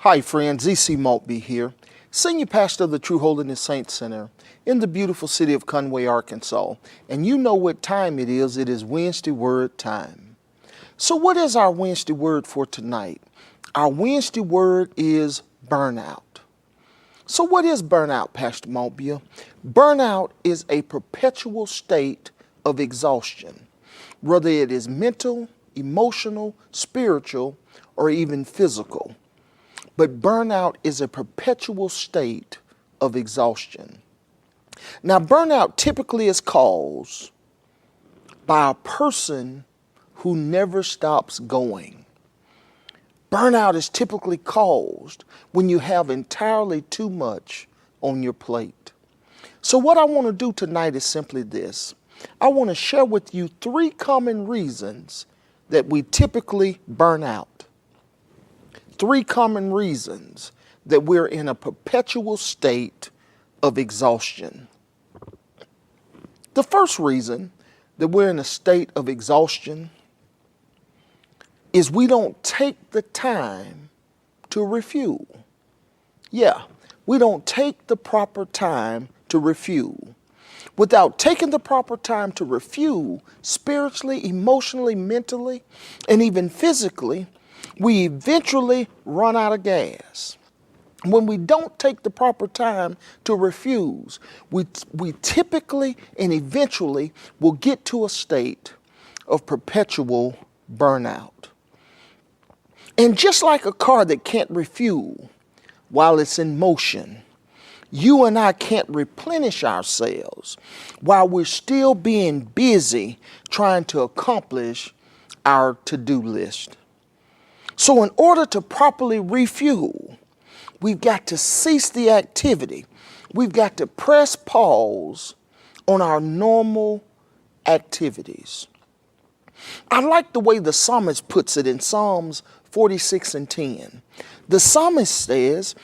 Hi friends, Z.C. Maltbia here, Senior Pastor of the True Holiness Saints Center in the beautiful city of Conway, Arkansas. And you know what time it is Wednesday Word time. So what is our Wednesday Word for tonight? Our Wednesday Word is burnout. So what is burnout, Pastor Maltbia? Burnout is a perpetual state of exhaustion, whether it is mental, emotional, spiritual, or even physical. But burnout is a perpetual state of exhaustion. Now, burnout typically is caused by a person who never stops going. Burnout is typically caused when you have entirely too much on your plate. So what I want to do tonight is simply this. I want to share with you 3 common reasons that we typically burn out. 3 common reasons that we're in a perpetual state of exhaustion. The first reason that we're in a state of exhaustion is we don't take the time to refuel. Yeah, we don't take the proper time to refuel. Without taking the proper time to refuel spiritually, emotionally, mentally, and even physically, we eventually run out of gas. When we don't take the proper time to refuel, we typically and eventually will get to a state of perpetual burnout. And just like a car that can't refuel while it's in motion, you and I can't replenish ourselves while we're still being busy trying to accomplish our to-do list. So in order to properly refuel, we've got to cease the activity. We've got to press pause on our normal activities. I like the way the psalmist puts it in Psalms 46 and 10. The psalmist says,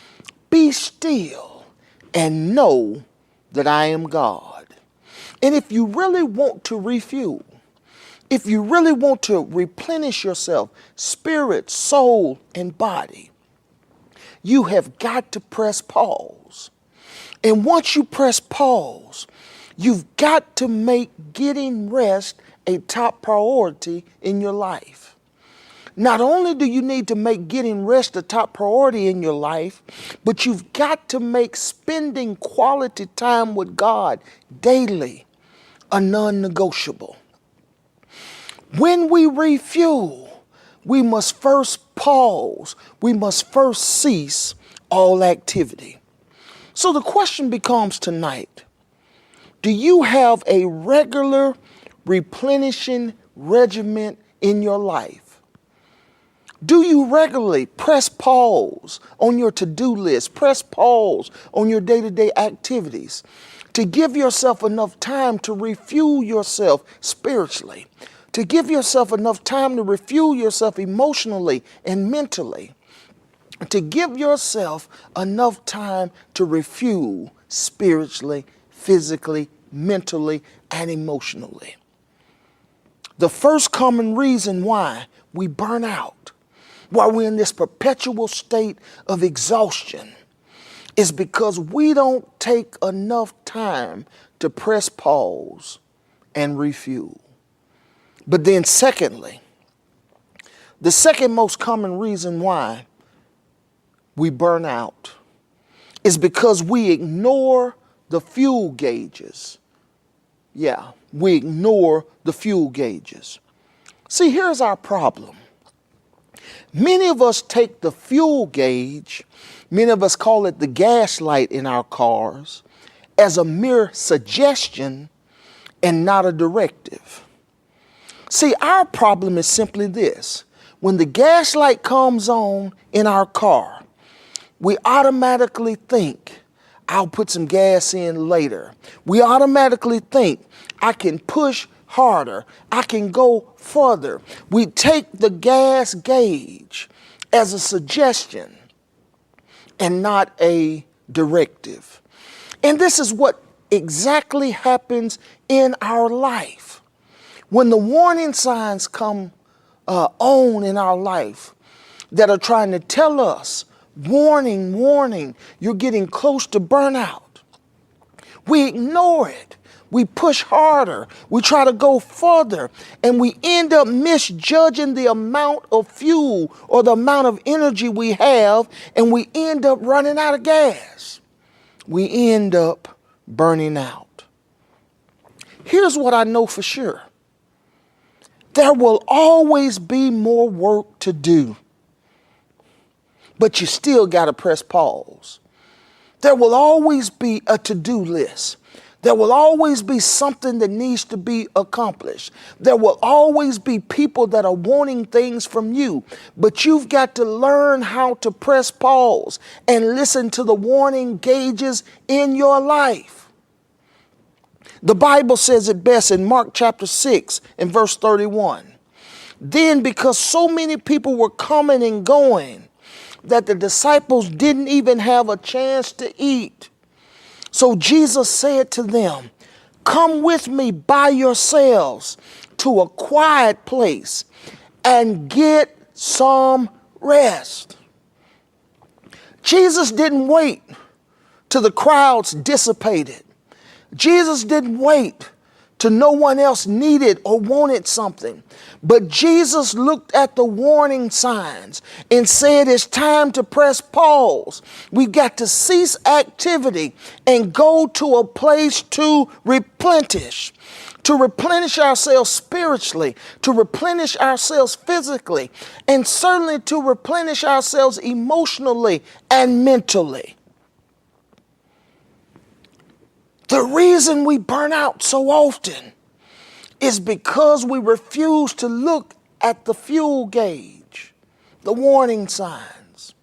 "Be still and know that I am God." And if you really want to refuel, if you really want to replenish yourself, spirit, soul, and body, you have got to press pause. And once you press pause, you've got to make getting rest a top priority in your life. Not only do you need to make getting rest a top priority in your life, but you've got to make spending quality time with God daily a non-negotiable. When we refuel, we must first pause. We must first cease all activity. So the question becomes tonight, do you have a regular replenishing regimen in your life? Do you regularly press pause on your to-do list, press pause on your day-to-day activities to give yourself enough time to refuel yourself spiritually, to give yourself enough time to refuel yourself emotionally and mentally, to give yourself enough time to refuel spiritually, physically, mentally, and emotionally? The first common reason why we burn out, why we're in this perpetual state of exhaustion, is because we don't take enough time to press pause and refuel. But then secondly, the second most common reason why we burn out is because we ignore the fuel gauges. Yeah, we ignore the fuel gauges. See, here's our problem. Many of us take the fuel gauge, many of us call it the gas light in our cars, as a mere suggestion and not a directive. See, our problem is simply this. When the gas light comes on in our car, we automatically think, I'll put some gas in later. We automatically think, I can push harder. I can go further. We take the gas gauge as a suggestion and not a directive. And this is what exactly happens in our life. When the warning signs come on in our life that are trying to tell us Warning, warning, you're getting close to burnout. We ignore it. We push harder. We try to go further. And we end up misjudging the amount of fuel or the amount of energy we have. And we end up running out of gas. We end up burning out. Here's what I know for sure. There will always be more work to do. But you still got to press pause. There will always be a to-do list. There will always be something that needs to be accomplished. There will always be people that are wanting things from you. But you've got to learn how to press pause and listen to the warning gauges in your life. The Bible says it best in Mark chapter 6 and verse 31. Then because so many people were coming and going, that the disciples didn't even have a chance to eat. So Jesus said to them, come with me by yourselves to a quiet place and get some rest. Jesus didn't wait till the crowds dissipated. Jesus didn't wait till no one else needed or wanted something. But Jesus looked at the warning signs and said, it's time to press pause. We've got to cease activity and go to a place to replenish ourselves spiritually, to replenish ourselves physically, and certainly to replenish ourselves emotionally and mentally. The reason we burn out so often is because we refuse to look at the fuel gauge, the warning signs.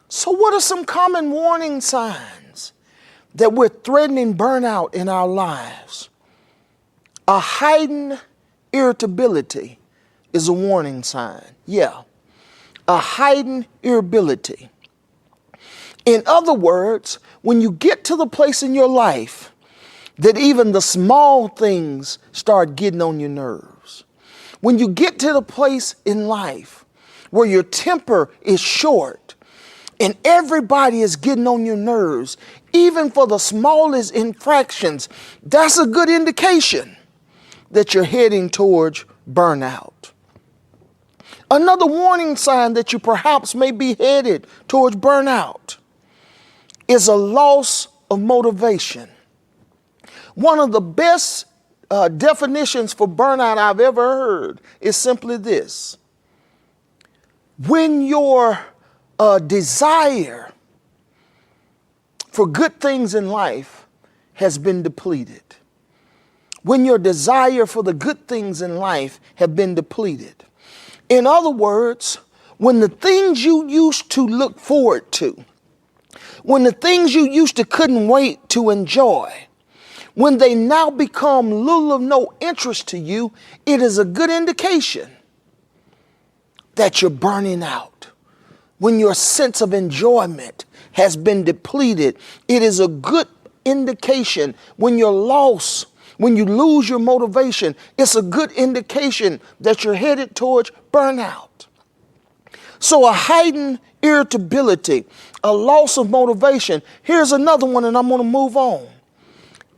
So what are some common warning signs that we're threatening burnout in our lives? A heightened irritability is a warning sign. Yeah, a heightened irritability. In other words, when you get to the place in your life that even the small things start getting on your nerves, when you get to the place in life where your temper is short and everybody is getting on your nerves, even for the smallest infractions, that's a good indication that you're heading towards burnout. Another warning sign that you perhaps may be headed towards burnout is a loss of motivation. One of the best definitions for burnout I've ever heard is simply this. When your desire for good things in life has been depleted. When your desire for the good things in life have been depleted. In other words, when the things you used to look forward to, when the things you used to couldn't wait to enjoy, when they now become little of no interest to you, it is a good indication that you're burning out. When your sense of enjoyment has been depleted, it is a good indication. When you're lost, when you lose your motivation, it's a good indication that you're headed towards burnout. So a heightened irritability, a loss of motivation. Here's another one, and I'm going to move on.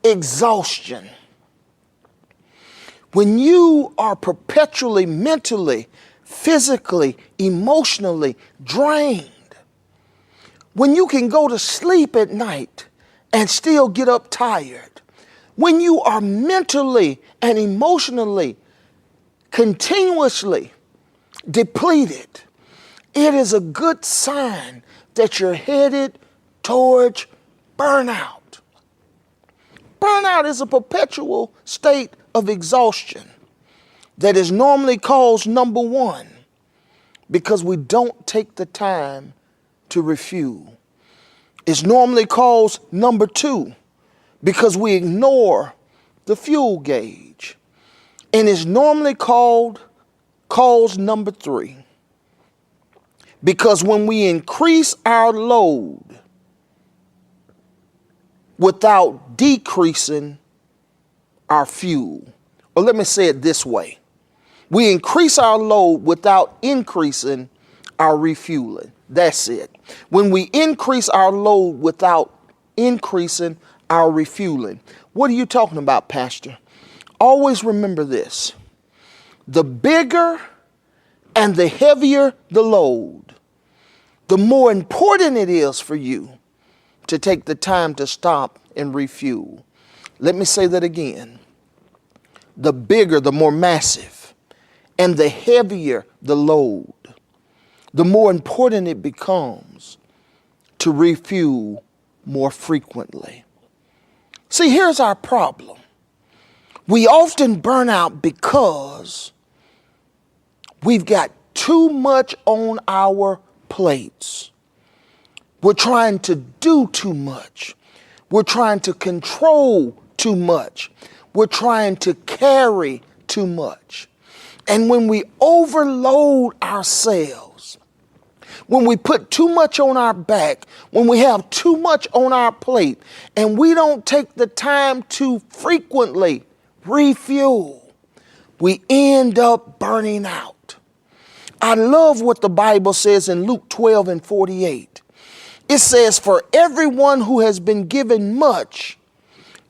Exhaustion. When you are perpetually mentally, physically, emotionally drained, when you can go to sleep at night and still get up tired, when you are mentally and emotionally continuously depleted, it is a good sign that you're headed towards burnout. Burnout is a perpetual state of exhaustion that is normally caused, number one, because we don't take the time to refuel. It's normally caused, number two, because we ignore the fuel gauge. And it's normally caused number three, because when we increase our load without decreasing our fuel. Or let me say it this way. We increase our load without increasing our refueling. That's it. When we increase our load without increasing our refueling. What are you talking about, Pastor? Always remember this. The bigger and the heavier the load, the more important it is for you to take the time to stop and refuel. Let me say that again. The bigger, the more massive, and the heavier the load, the more important it becomes to refuel more frequently. See, here's our problem. We often burn out because we've got too much on our plates. We're trying to do too much. We're trying to control too much. We're trying to carry too much. And when we overload ourselves, when we put too much on our back, when we have too much on our plate, and we don't take the time to frequently refuel, we end up burning out. I love what the Bible says in Luke 12:48. It says, for everyone who has been given much,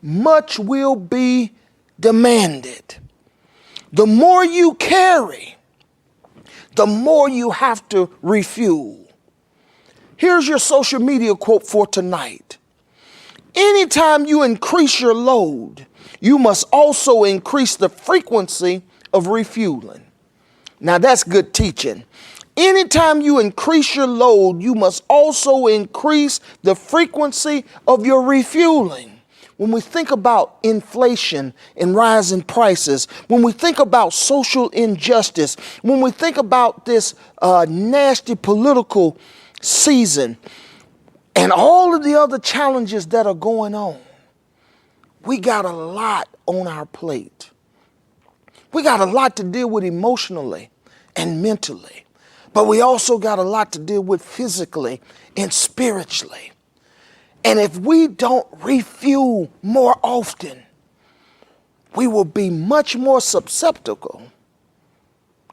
much will be demanded. The more you carry, the more you have to refuel. Here's your social media quote for tonight. Anytime you increase your load, you must also increase the frequency of refueling. Now that's good teaching. Anytime you increase your load, you must also increase the frequency of your refueling. When we think about inflation and rising prices, when we think about social injustice, when we think about this nasty political season and all of the other challenges that are going on, we got a lot on our plate. We got a lot to deal with emotionally and mentally, but we also got a lot to deal with physically and spiritually. And if we don't refuel more often, we will be much more susceptible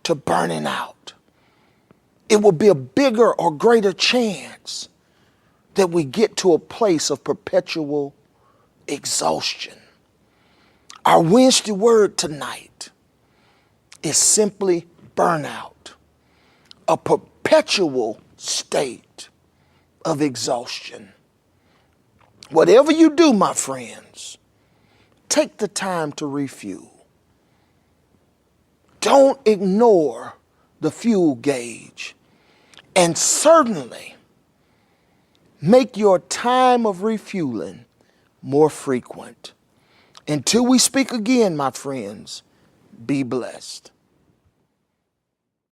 to burning out. It will be a bigger or greater chance that we get to a place of perpetual exhaustion. Our Wednesday word tonight is simply burnout, a perpetual state of exhaustion. Whatever you do, my friends, take the time to refuel. Don't ignore the fuel gauge, and certainly make your time of refueling more frequent. Until we speak again, my friends, be blessed.